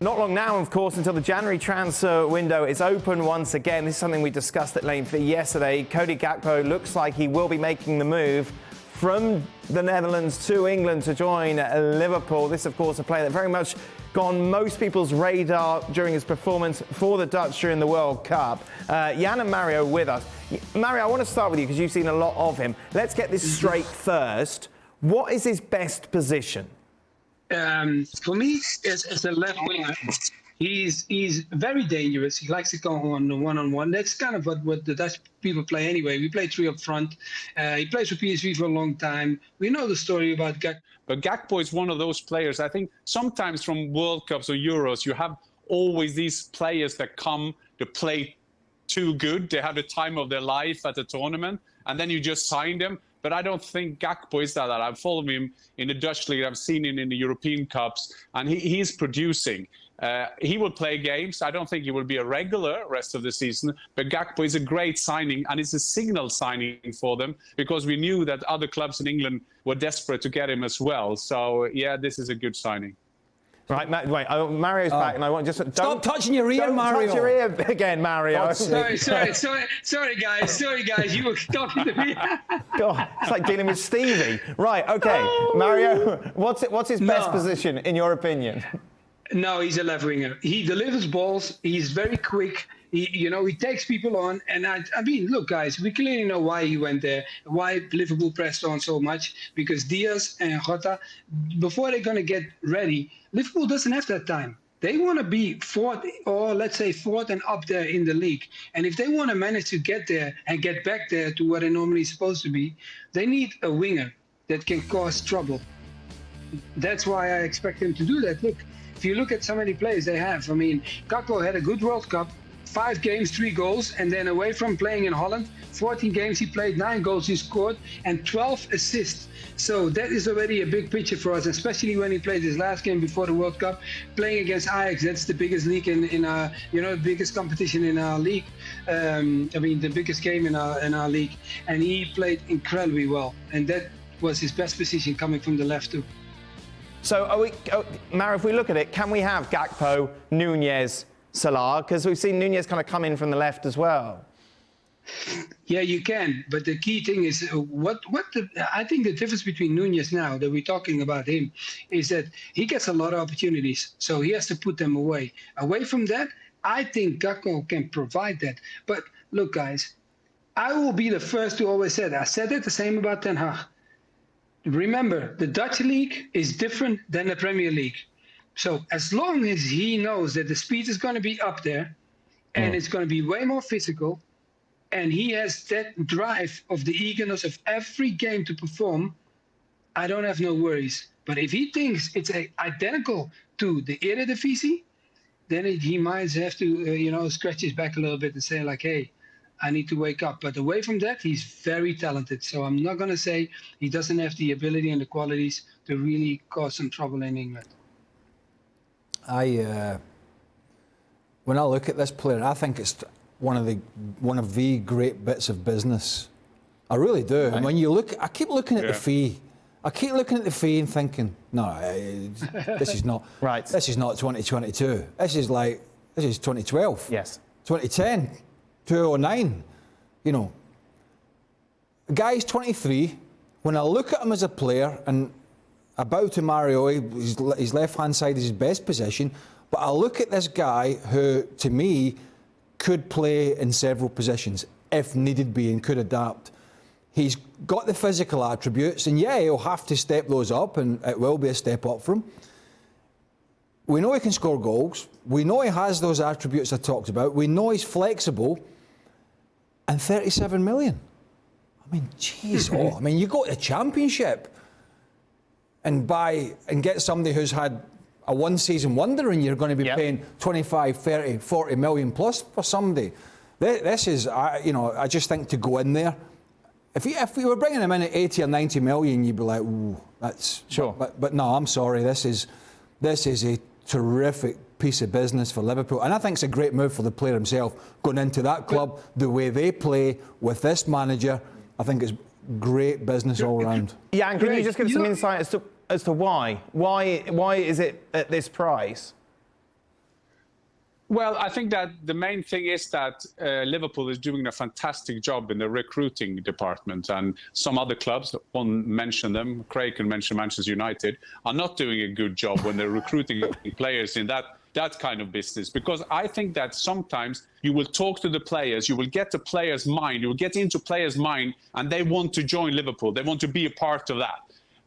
Not long now, of course, until the January transfer window is open once again. This is something we discussed at length yesterday. Cody Gakpo looks like he will be making the move from the Netherlands to England to join Liverpool. This, of course, a player that very much gone most people's radar during his performance for the Dutch during the World Cup. Jan and Mario with us. Mario, I want to start with you because you've seen a lot of him. Let's get this straight first. What is his best position? For me, as a left winger, he's very dangerous. He likes to go on one-on-one. That's kind of what the Dutch people play anyway. We play three up front. He plays for PSV for a long time. We know the story about Gakpo. But Gakpo is one of those players. I think sometimes from World Cups or Euros, you have always these players that come to play too good. They have the time of their life at the tournament, and then you just sign them. But I don't think Gakpo is that. I've followed him in the Dutch league. I've seen him in the European Cups, and he's producing. He will play games. I don't think he will be a regular rest of the season. But Gakpo is a great signing, and it's a signal signing for them because we knew that other clubs in England were desperate to get him as well. So, yeah, this is a good signing. Right, wait, Mario's back, and I want just... Stop touching your ear, Mario. Don't touch your ear again, Mario. Oh, sorry, guys, you were talking to me. God, it's like dealing with Stevie. Right, okay, Mario, what's his best position, in your opinion? No, he's a left winger. He delivers balls. He's very quick. He takes people on. And I mean, look, guys, we clearly know why he went there, why Liverpool pressed on so much, because Diaz and Jota, before they're going to get ready, Liverpool doesn't have that time. They want to be fourth, or let's say fourth and up there in the league. And if they want to manage to get there and get back there to where they're normally supposed to be, they need a winger that can cause trouble. That's why I expect them to do that. Look, if you look at so many players they have, I mean, Gakpo had a good World Cup, 5 games, 3 goals, and then away from playing in Holland, 14 games he played, 9 goals he scored, and 12 assists. So that is already a big picture for us, especially when he played his last game before the World Cup, playing against Ajax. That's the biggest league in our, the biggest competition in our league. The biggest game in our league, and he played incredibly well, and that was his best position coming from the left too. So, Mario, if we look at it, can we have Gakpo, Nunez, Salah? Because we've seen Nunez kind of come in from the left as well. Yeah, you can. But the key thing is I think the difference between Nunez now that we're talking about him is that he gets a lot of opportunities. So he has to put them away. Away from that, I think Gakpo can provide that. But look, guys, I will be the first to always say that. I said it the same about Ten Hag. Remember, the Dutch league is different than the Premier League. So as long as he knows that the speed is going to be up there and it's going to be way more physical, and he has that drive of the eagerness of every game to perform, I don't have no worries. But if he thinks it's identical to the Eredivisie, then he might have to, scratch his back a little bit and say like, hey, I need to wake up. But away from that, he's very talented. So I'm not going to say he doesn't have the ability and the qualities to really cause some trouble in England. When I look at this player, I think it's one of the great bits of business. I really do. Right. And when you look, I keep looking at the fee. I keep looking at the fee and thinking, no, this is not right. This is not 2022. This is 2012. Yes. 2010. 2009, the guy's 23. When I look at him as a player, and I bow to Mario, his left-hand side is his best position, but I look at this guy who, to me, could play in several positions, if needed be, and could adapt. He's got the physical attributes, and yeah, he'll have to step those up, and it will be a step up for him. We know he can score goals. We know he has those attributes I talked about. We know he's flexible. And 37 million. I mean, geez, you go to the Championship and get somebody who's had a one-season wonder, and you're going to be paying 25, 30, 40 million plus for somebody. This is, I just think to go in there. If we were bringing him in at 80 or 90 million, you'd be like, ooh, that's... Sure. But no, I'm sorry. This is a terrific piece of business for Liverpool, and I think it's a great move for the player himself going into that club. The way they play with this manager, I think it's great business all round. Jan, can you just give some insight as to why is it at this price? Well, I think that the main thing is that Liverpool is doing a fantastic job in the recruiting department, and some other clubs, won't mention them, Craig can mention Manchester United, are not doing a good job when they're recruiting players in that kind of business. Because I think that sometimes you will talk to the players, you will get the player's mind, you will get into players' mind, and they want to join Liverpool. They want to be a part of that.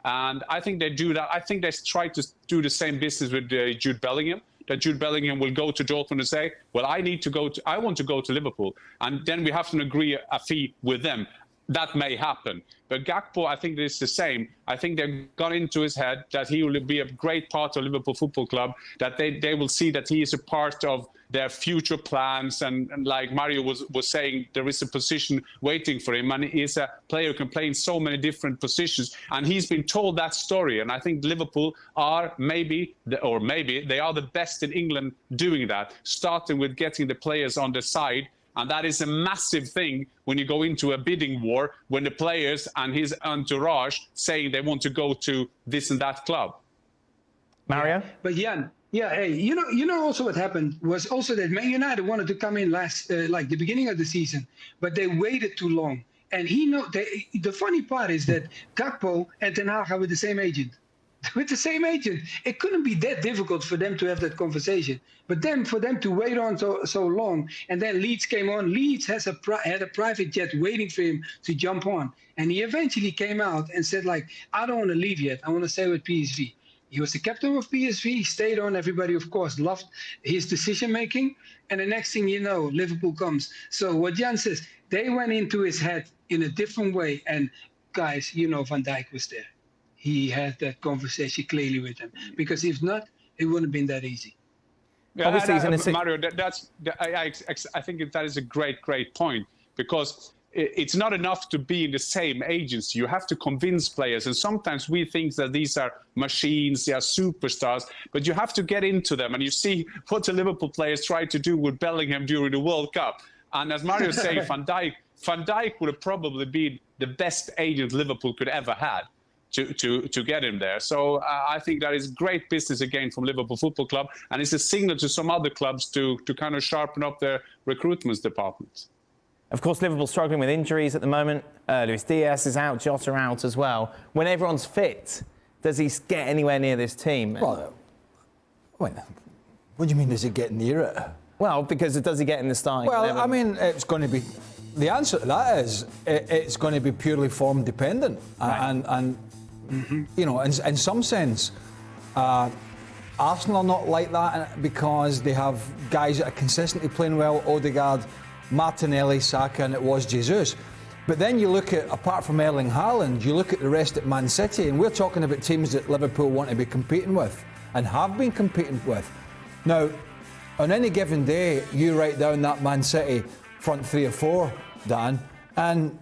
And I think they do that. I think they try to do the same business with Jude Bellingham. That Jude Bellingham will go to Dortmund and say, well, I want to go to Liverpool. And then we have to agree a fee with them. That may happen. But Gakpo, I think it's the same. I think they got into his head that he will be a great part of Liverpool Football Club, that they will see that he is a part of their future plans. And like Mario was saying, there is a position waiting for him. And he is a player who can play in so many different positions. And he's been told that story. And I think Liverpool are maybe they are the best in England doing that, starting with getting the players on the side. And that is a massive thing when you go into a bidding war, when the players and his entourage saying they want to go to this and that club. Mario? But Jan, hey, you know also what happened was also that Man United wanted to come in last, like the beginning of the season, but they waited too long. And the funny part is that Gakpo and Ten Hag are with the same agent. With the same agent, it couldn't be that difficult for them to have that conversation. But then for them to wait on so long, and then Leeds came on. Leeds had a private jet waiting for him to jump on, and he eventually came out and said, like, I don't want to leave yet. I want to stay with PSV. He was the captain of PSV. He stayed on. Everybody, of course, loved his decision making. And the next thing you know, Liverpool comes. So what Jan says, they went into his head in a different way. And guys, Van Dijk was there. He had that conversation clearly with him, because if not, it wouldn't have been that easy. Yeah, Obviously, Mario, I think that is a great point, because it's not enough to be in the same agency. You have to convince players, and sometimes we think that these are machines, they are superstars, but you have to get into them. And you see what the Liverpool players tried to do with Bellingham during the World Cup. And as Mario is saying, Van Dijk would have probably been the best agent Liverpool could ever had to get him there. So I think that is great business again from Liverpool Football Club, and it's a signal to some other clubs to kind of sharpen up their recruitment departments. Of course, Liverpool struggling with injuries at the moment. Luis Diaz is out, Jota out as well. When everyone's fit, does he get anywhere near this team? Well, what do you mean, does he get near it? Well, because does he get in the starting? Well, I mean, it's going to be... The answer to that is it's going to be purely form dependent. Right. And in some sense, Arsenal are not like that because they have guys that are consistently playing well, Odegaard, Martinelli, Saka, and it was Jesus. But then you look at, apart from Erling Haaland, you look at the rest at Man City, and we're talking about teams that Liverpool want to be competing with and have been competing with. Now, on any given day, you write down that Man City front three or four, Dan, and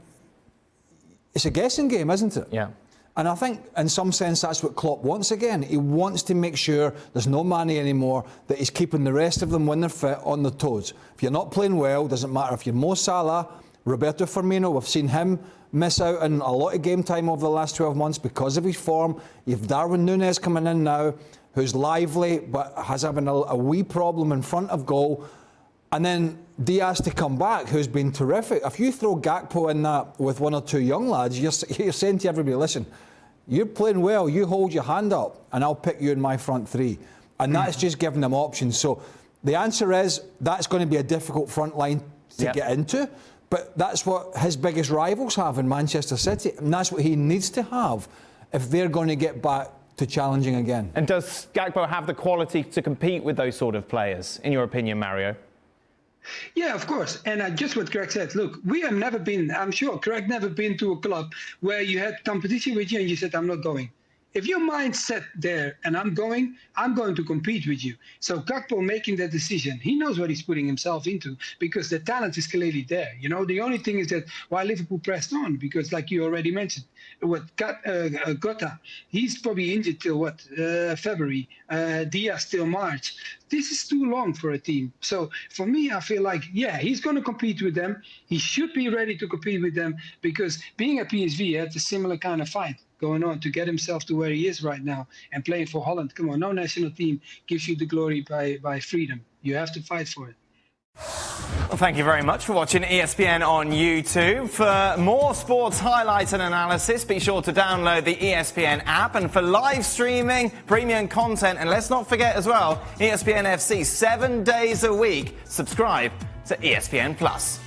it's a guessing game, isn't it? Yeah. And I think, in some sense, that's what Klopp wants again. He wants to make sure there's no Mane anymore, that he's keeping the rest of them, when they're fit, on their toes. If you're not playing well, doesn't matter if you're Mo Salah, Roberto Firmino, we've seen him miss out on a lot of game time over the last 12 months because of his form. You've Darwin Núñez coming in now, who's lively, but has having a wee problem in front of goal. And then Diaz to come back, who's been terrific. If you throw Gakpo in that with one or two young lads, you're saying to everybody, listen, you're playing well, you hold your hand up and I'll pick you in my front three. And that's just giving them options. So the answer is that's going to be a difficult front line to get into, but that's what his biggest rivals have in Manchester City, and that's what he needs to have if they're going to get back to challenging again. And does Gakpo have the quality to compete with those sort of players, in your opinion, Mario? Yeah, of course. And just what Craig said, look, we have never been, I'm sure Craig never been to a club where you had competition with you and you said, I'm not going. If your mind's set there and I'm going to compete with you. So Gakpo making that decision, he knows what he's putting himself into because the talent is clearly there. The only thing is that why Liverpool pressed on, because like you already mentioned, Jota, he's probably injured till February, Diaz till March. This is too long for a team. So for me, I feel like, he's going to compete with them. He should be ready to compete with them because being at PSV had a similar kind of fight. going on to get himself to where he is right now and playing for Holland. Come on, no national team gives you the glory by freedom. You have to fight for it. Well, thank you very much for watching ESPN on YouTube. For more sports highlights and analysis, be sure to download the ESPN app. And for live streaming, premium content, and let's not forget as well, ESPN FC 7 days a week. Subscribe to ESPN Plus.